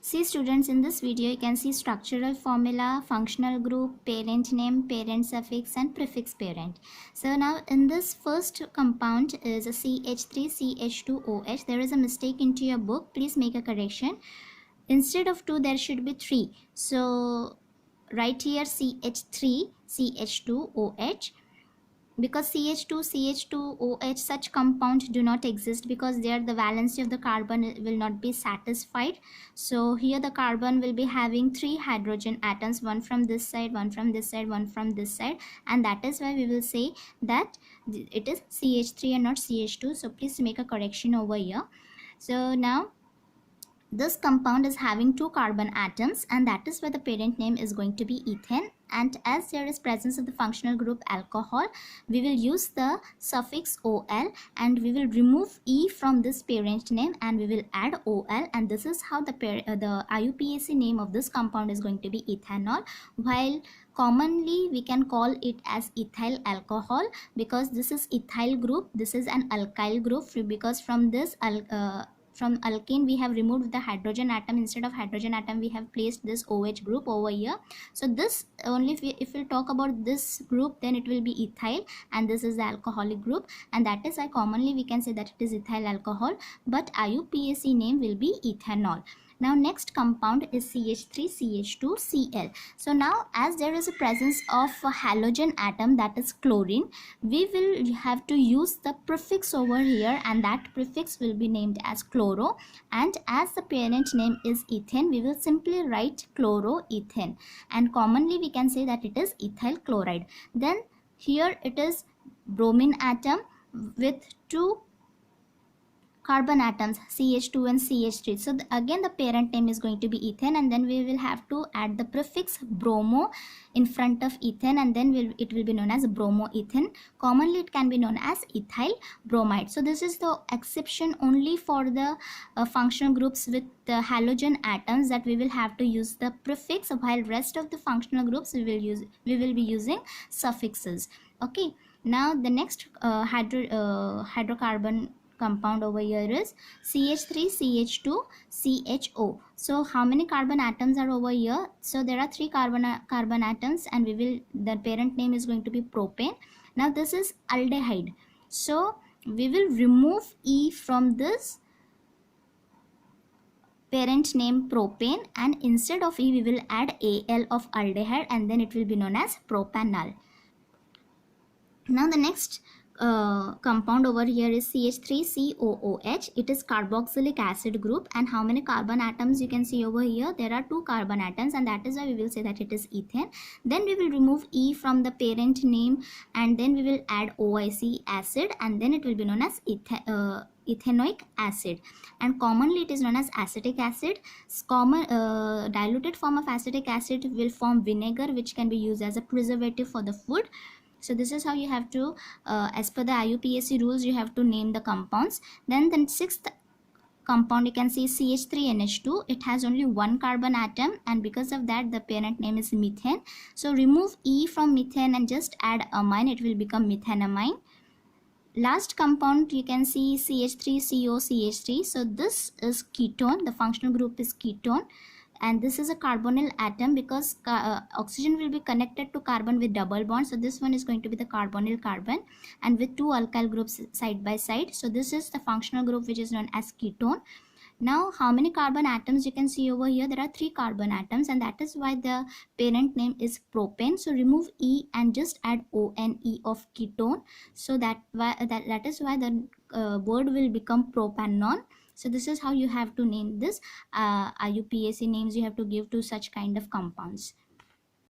See students, in this video you can see structural formula, functional group, parent name, parent suffix and prefix parent. So now in this first compound is a CH3CH2OH. There is a mistake into your book. Please make a correction. Instead of 2 there should be 3. So write here CH3CH2OH. Because CH2CH2OH such compounds do not exist, because there the valency of the carbon will not be satisfied. So here the carbon will be having 3 hydrogen atoms, one from this side, one from this side, one from this side, and that is why we will say that it is CH3 and not CH2. So please make a correction over here. So now this compound is having 2 carbon atoms, and that is why the parent name is going to be ethane. And as there is presence of the functional group alcohol, we will use the suffix ol, and we will remove e from this parent name and we will add ol, and this is how the IUPAC name of this compound is going to be ethanol. While commonly we can call it as ethyl alcohol, because this is ethyl group, this is an alkyl group, because from this from alkane we have removed the hydrogen atom. Instead of hydrogen atom we have placed this OH group over here. So this only if we talk about this group, then it will be ethyl, and this is the alcoholic group, and that is why commonly we can say that it is ethyl alcohol, but IUPAC name will be ethanol. Now next compound is CH3CH2Cl. So now as there is a presence of a halogen atom, that is chlorine, we will have to use the prefix over here, and that prefix will be named as chloro, and as the parent name is ethane, we will simply write chloroethane, and commonly we can say that it is ethyl chloride. Then here it is bromine atom with 2 carbon atoms, CH2 and CH3. So again the parent name is going to be ethane, and then we will have to add the prefix bromo in front of ethane, and then it will be known as bromoethane. Commonly it can be known as ethyl bromide. So this is the exception only for the functional groups with the halogen atoms, that we will have to use the prefix, while rest of the functional groups we will be using suffixes. Okay, now the next hydrocarbon compound over here is CH3CH2CHO. So how many carbon atoms are over here? So there are 3 carbon atoms, and the parent name is going to be propane. Now this is aldehyde, so we will remove E from this parent name propane, and instead of E we will add Al of aldehyde, and then it will be known as propanol. Now the next compound over here is CH3COOH. It is carboxylic acid group, and how many carbon atoms you can see over here? There are 2 carbon atoms, and that is why we will say that it is ethane. Then we will remove E from the parent name, and then we will add OIC acid, and then it will be known as ethanoic acid, and commonly it is known as acetic acid. Diluted form of acetic acid will form vinegar, which can be used as a preservative for the food. So this is how you have to, as per the IUPAC rules, you have to name the compounds. Then the 6th compound you can see CH3NH2. It has only 1 carbon atom, and because of that the parent name is methane. So remove E from methane and just add amine, it will become methanamine. Last compound you can see CH3COCH3. So this is ketone, the functional group is ketone, and this is a carbonyl atom, because oxygen will be connected to carbon with double bond. So this one is going to be the carbonyl carbon, and with 2 alkyl groups side by side. So this is the functional group which is known as ketone. Now how many carbon atoms you can see over here? There are 3 carbon atoms, and that is why the parent name is propane. So remove E and just add ONE of ketone. So that is why the word will become propanol. So this is how you have to name this. IUPAC names you have to give to such kind of compounds.